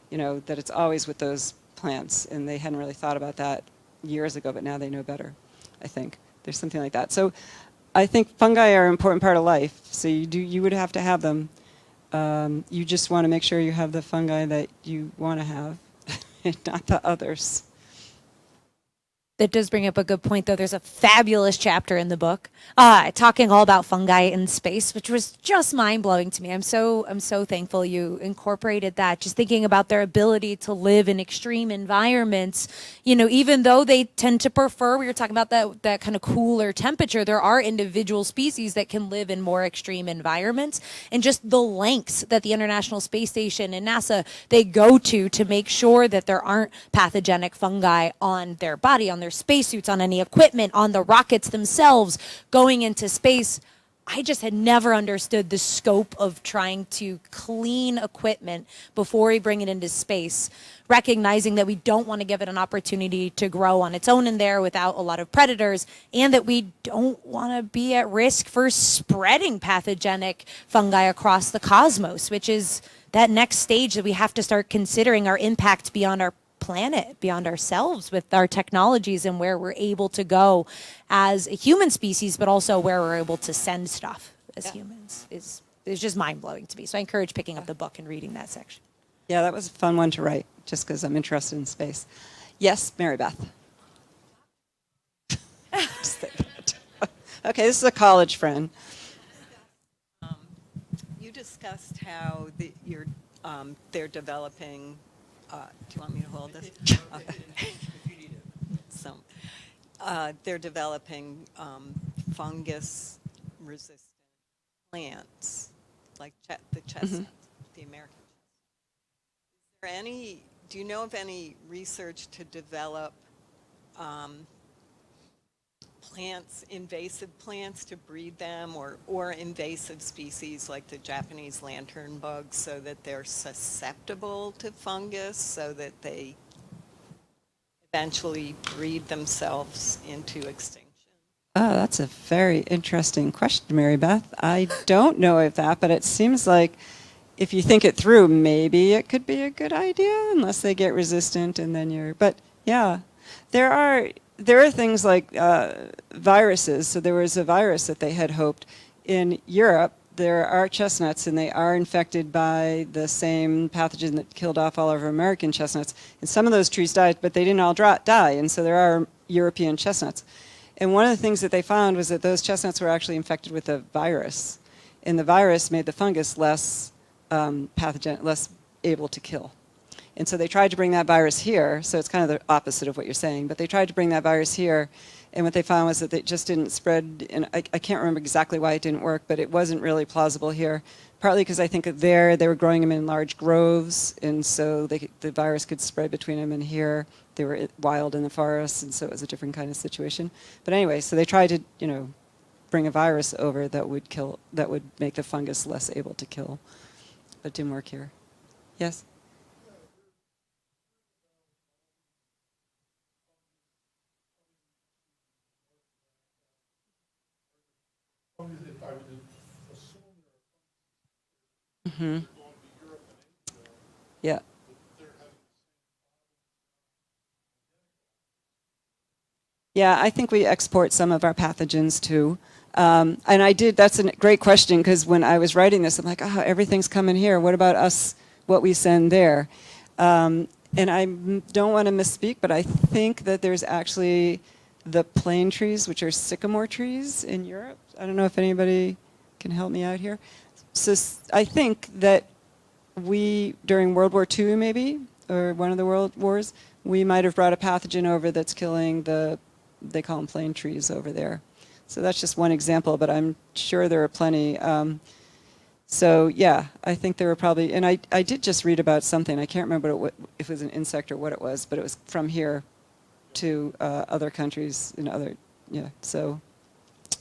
that it's always with those plants. And they hadn't really thought about that years ago, but now they know better, I think. There's something like that. So I think fungi are an important part of life. So you would have to have them. You just want to make sure you have the fungi that you want to have, and not the others. That does bring up a good point, though. There's a fabulous chapter in the book talking all about fungi in space, which was just mind-blowing to me. I'm so thankful you incorporated that. Just thinking about their ability to live in extreme environments, even though they tend to prefer, we were talking about that kind of cooler temperature, there are individual species that can live in more extreme environments. And just the lengths that the International Space Station and NASA, they go to make sure that there aren't pathogenic fungi on their body, on their spacesuits, on any equipment, on the rockets themselves going into space. I just had never understood the scope of trying to clean equipment before we bring it into space, recognizing that we don't want to give it an opportunity to grow on its own in there without a lot of predators, and that we don't want to be at risk for spreading pathogenic fungi across the cosmos, which is that next stage that we have to start considering our impact beyond our planet, beyond ourselves, with our technologies and where we're able to go as a human species, but also where we're able to send stuff as humans is just mind-blowing to me. So I encourage picking up the book and reading that section. Yeah, that was a fun one to write, just because I'm interested in space. Yes, Mary Beth. Okay, this is a college friend. You discussed how they're developing. Do you want me to hold this? Okay. So, they're developing fungus-resistant plants, like the chestnut, the American chestnut. Is there any? Do you know of any research to develop plants, invasive plants, to breed them, or invasive species like the Japanese lantern bug, so that they're susceptible to fungus, so that they eventually breed themselves into extinction? Oh, that's a very interesting question, Mary Beth. I don't know of that, but it seems like if you think it through, maybe it could be a good idea, unless they get resistant and then you're. But yeah, there are things like viruses. So there was a virus that they had hoped in Europe. There are chestnuts, and they are infected by the same pathogen that killed off all of our American chestnuts. And some of those trees died, but they didn't all die. And so there are European chestnuts. And one of the things that they found was that those chestnuts were actually infected with a virus. And the virus made the fungus less pathogen, less able to kill. And so they tried to bring that virus here. So it's kind of the opposite of what you're saying. But they tried to bring that virus here. And what they found was that it just didn't spread. And I can't remember exactly why it didn't work, but it wasn't really plausible here. Partly because I think that there they were growing them in large groves. And so the virus could spread between them. And here they were wild in the forest. And so it was a different kind of situation. But anyway, so they tried to, bring a virus over that would make the fungus less able to kill. But it didn't work here. Yes? Mm-hmm. Yeah. Yeah, I think we export some of our pathogens too. And that's a great question, because when I was writing this, I'm like, everything's coming here. What about us, what we send there? And I don't want to misspeak, but I think that there's actually the plane trees, which are sycamore trees in Europe. I don't know if anybody can help me out here. So I think that we, during World War II maybe, or one of the world wars, we might have brought a pathogen over that's killing they call them plane trees over there. So that's just one example, but I'm sure there are plenty. So yeah, I think there were probably, and I did just read about something. I can't remember if it was an insect or what it was, but it was from here to other countries and so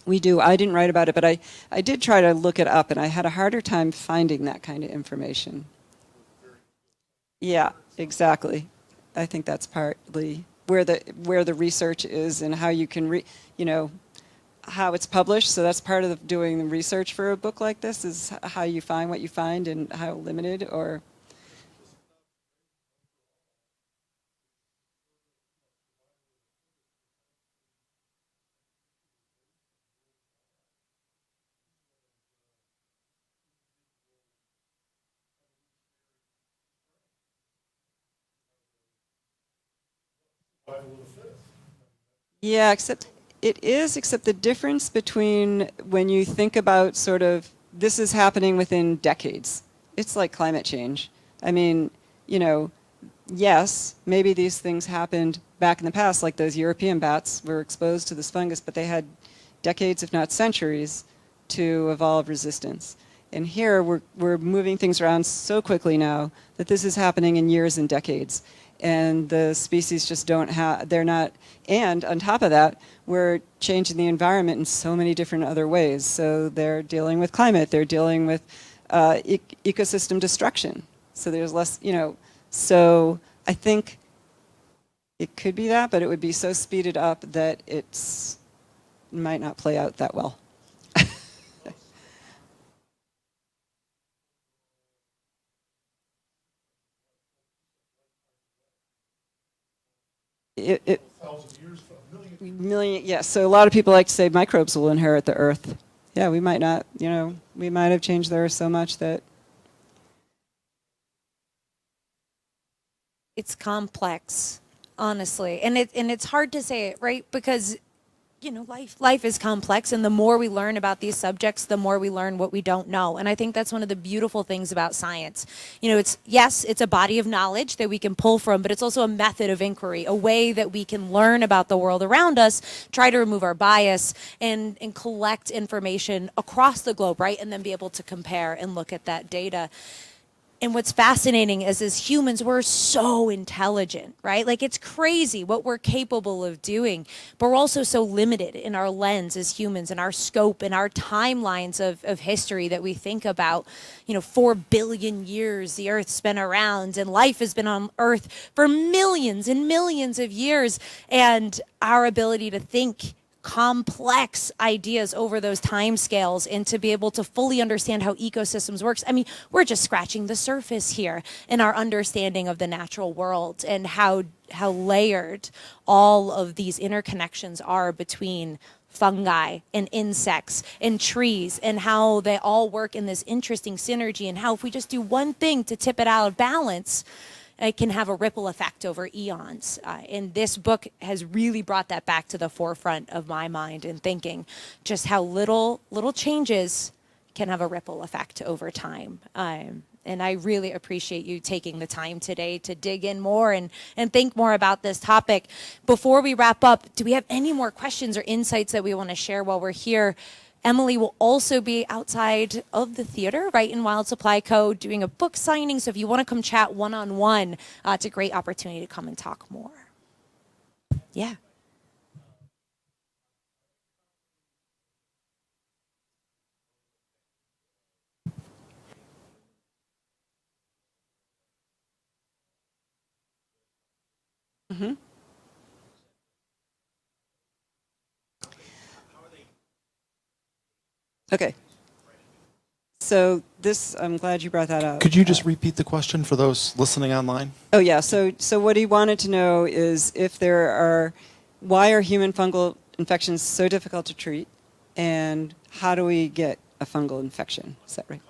we do. I didn't write about it, but I did try to look it up, and I had a harder time finding that kind of information. Yeah, exactly. I think that's partly where the research is and how you can how it's published. So that's part of doing the research for a book like this, is how you find what you find and how limited or. Yeah, except the difference between when you think about sort of this is happening within decades. It's like climate change. I mean, yes, maybe these things happened back in the past, like those European bats were exposed to this fungus, but they had decades, if not centuries, to evolve resistance. And here we're moving things around so quickly now that this is happening in years and decades. And the species just they're not, and on top of that, we're changing the environment in so many different other ways. So they're dealing with climate, they're dealing with ecosystem destruction. So there's less, so I think it could be that, but it would be so speeded up that it might not play out that well. Million, yes. So a lot of people like to say microbes will inherit the earth. Yeah, we might not, we might have changed the earth so much that. It's complex, honestly. And it's hard to say it, right? Because life is complex, and the more we learn about these subjects, the more we learn what we don't know. And I think that's one of the beautiful things about science. It's a body of knowledge that we can pull from, but it's also a method of inquiry, a way that we can learn about the world around us, try to remove our bias, and collect information across the globe, right? And then be able to compare and look at that data. And what's fascinating is, as humans, we're so intelligent, right? Like, it's crazy what we're capable of doing, but we're also so limited in our lens as humans and our scope and our timelines of history that we think about. 4 billion years the Earth's been around, and life has been on Earth for millions and millions of years. And our ability to think complex ideas over those time scales and to be able to fully understand how ecosystems works. I mean, we're just scratching the surface here in our understanding of the natural world and how layered all of these interconnections are between fungi and insects and trees, and how they all work in this interesting synergy, and how if we just do one thing to tip it out of balance, it can have a ripple effect over eons. And this book has really brought that back to the forefront of my mind and thinking, just how little changes can have a ripple effect over time. And I really appreciate you taking the time today to dig in more and think more about this topic. Before we wrap up, do we have any more questions or insights that we want to share while we're here? Emily will also be outside of the theater, right in Wild Supply Co., doing a book signing. So if you want to come chat one-on-one, it's a great opportunity to come and talk more. Yeah. Mm-hmm. Okay. So this, I'm glad you brought that up. Could you just repeat the question for those listening online? Oh yeah. So what he wanted to know is why are human fungal infections so difficult to treat, and how do we get a fungal infection? Is that right?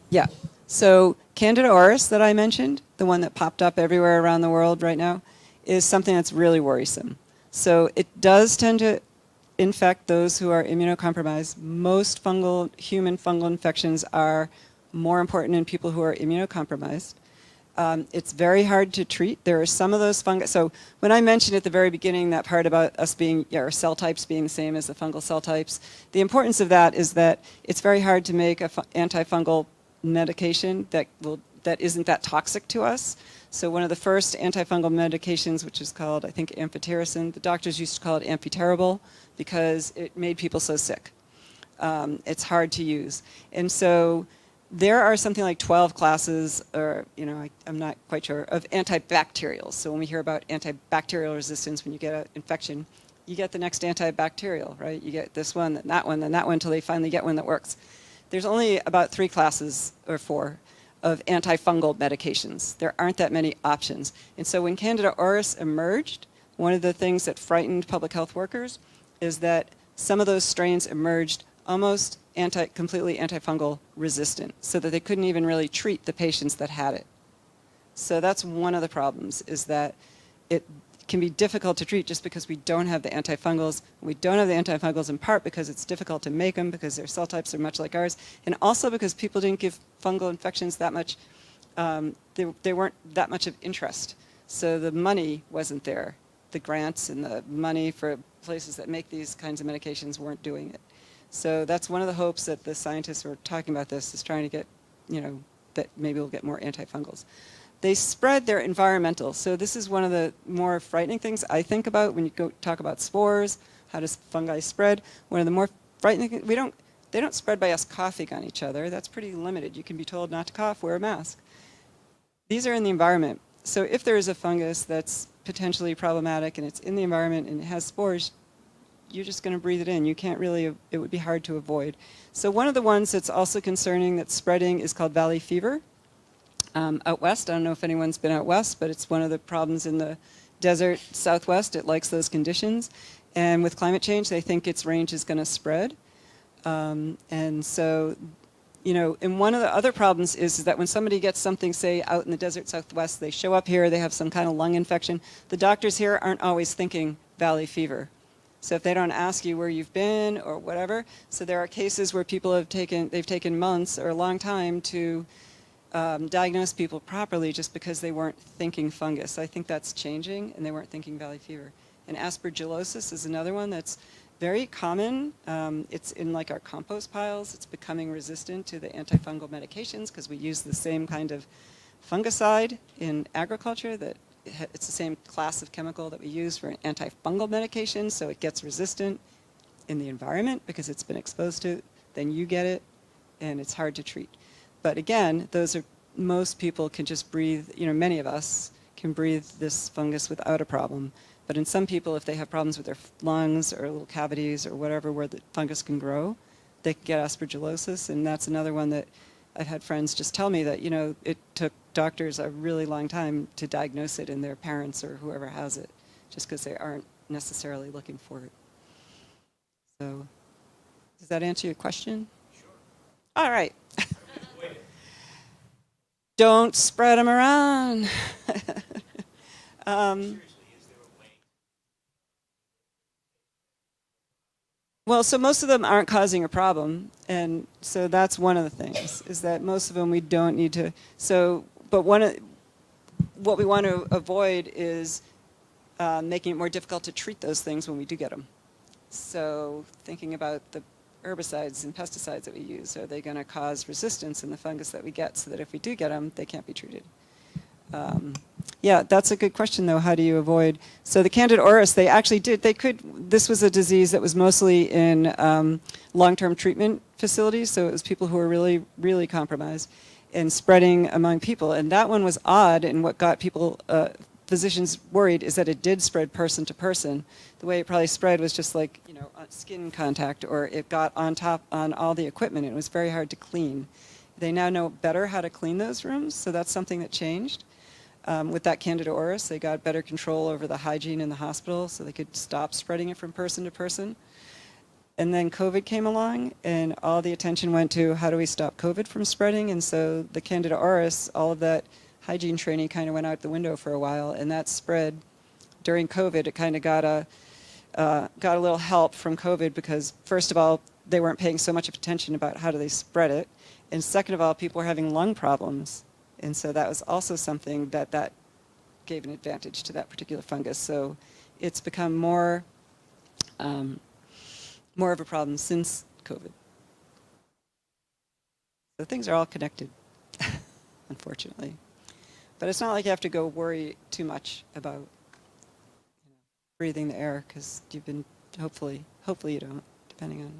Yeah. So Candida auris that I mentioned, the one that popped up everywhere around the world right now, is something that's really worrisome. So it does tend to infect those who are immunocompromised. Most human fungal infections are more important in people who are immunocompromised. It's very hard to treat. There are some of those fungi. So when I mentioned at the very beginning that part about us being, our cell types being the same as the fungal cell types, the importance of that is that it's very hard to make an antifungal medication that isn't that toxic to us. So one of the first antifungal medications, which is called, I think, amphotericin, the doctors used to call it amphoterrible because it made people so sick. It's hard to use. And so there are something like 12 classes, or, I'm not quite sure, of antibacterials. So when we hear about antibacterial resistance, when you get an infection, you get the next antibacterial, right? You get this one, then that one, until they finally get one that works. There's only about 3 classes or 4 of antifungal medications. There aren't that many options. And so when Candida auris emerged, one of the things that frightened public health workers is that some of those strains emerged almost completely antifungal resistant, so that they couldn't even really treat the patients that had it. So that's one of the problems, is that it can be difficult to treat just because we don't have the antifungals. We don't have the antifungals in part because it's difficult to make them, because their cell types are much like ours, and also because people didn't give fungal infections that much, they weren't that much of interest. So the money wasn't there. The grants and the money for places that make these kinds of medications weren't doing it. So that's one of the hopes that the scientists who are talking about this is trying to get, that maybe we'll get more antifungals. They spread their environmental. So this is one of the more frightening things I think about when you go talk about spores. How does fungi spread? One of the more frightening things, they don't spread by us coughing on each other. That's pretty limited. You can be told not to cough, wear a mask. These are in the environment. So if there is a fungus that's potentially problematic and it's in the environment and it has spores, you're just going to breathe it in. You can't really, it would be hard to avoid. So one of the ones that's also concerning that's spreading is called valley fever. Out west, I don't know if anyone's been out west, but it's one of the problems in the desert southwest. It likes those conditions. And with climate change, they think its range is going to spread. And so and one of the other problems is that when somebody gets something, say, out in the desert Southwest, they show up here, they have some kind of lung infection, the doctors here aren't always thinking valley fever. So if they don't ask you where you've been or whatever, so there are cases where people they've taken months or a long time to diagnose people properly just because they weren't thinking fungus. I think that's changing, and they weren't thinking valley fever. And aspergillosis is another one that's very common. It's in like our compost piles. It's becoming resistant to the antifungal medications because we use the same kind of fungicide in agriculture. It's the same class of chemical that we use for antifungal medications, so it gets resistant in the environment because it's been exposed to it. Then you get it, and it's hard to treat. But again, most people can just breathe, many of us can breathe this fungus without a problem. But in some people, if they have problems with their lungs or little cavities or whatever where the fungus can grow, they can get aspergillosis. And that's another one that I've had friends just tell me that, it took doctors a really long time to diagnose it in their parents or whoever has it, just because they aren't necessarily looking for it. So, does that answer your question? Sure. All right. Don't spread them around. Well, so most of them aren't causing a problem, and so that's one of the things, is that most of them we don't need to, but what we want to avoid is making it more difficult to treat those things when we do get them. So thinking about the herbicides and pesticides that we use, are they going to cause resistance in the fungus that we get so that if we do get them, they can't be treated? Yeah, that's a good question, though. How do you avoid? So the Candida auris, this was a disease that was mostly in long-term treatment facilities, so it was people who were really, really compromised and spreading among people. And that one was odd, and what got people, physicians worried is that it did spread person to person. The way it probably spread was just like, on skin contact, or it got on all the equipment. It was very hard to clean. They now know better how to clean those rooms, so that's something that changed. With that Candida auris, they got better control over the hygiene in the hospital, so they could stop spreading it from person to person. And then COVID came along, and all the attention went to how do we stop COVID from spreading, and so the Candida auris, all of that hygiene training kind of went out the window for a while, and that spread during COVID. It kind of got a little help from COVID because, first of all, they weren't paying so much attention about how do they spread it, and second of all, people were having lung problems. And so that was also something that gave an advantage to that particular fungus. So it's become more of a problem since COVID. So things are all connected, unfortunately. But it's not like you have to go worry too much about breathing the air, because you've been, hopefully you don't, depending on.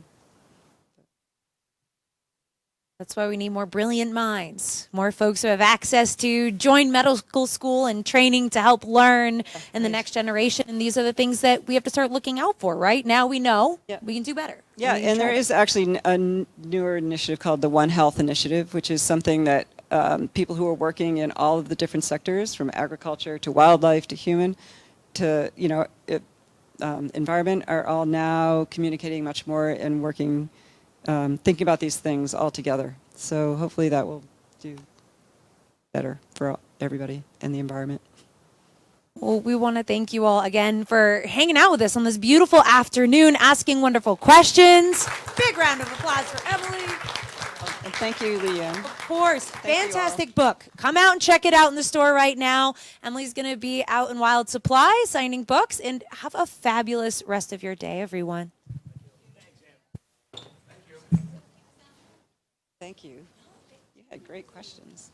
That's why we need more brilliant minds, more folks who have access to join medical school and training to help learn in the next generation. And these are the things that we have to start looking out for, right? Now we know we can do better. Yeah, and there is actually a newer initiative called the One Health Initiative, which is something that people who are working in all of the different sectors, from agriculture to wildlife to human to, environment, are all now communicating much more and working thinking about these things all together. So hopefully that will do better for everybody and the environment. Well, we want to thank you all again for hanging out with us on this beautiful afternoon, asking wonderful questions. Big round of applause for Emily. And thank you, Leanne. Of course. Thank Fantastic book. Come out and check it out in the store right now. Emily's going to be out in Wild Supply signing books, and have a fabulous rest of your day, everyone. Thank you. You had great questions.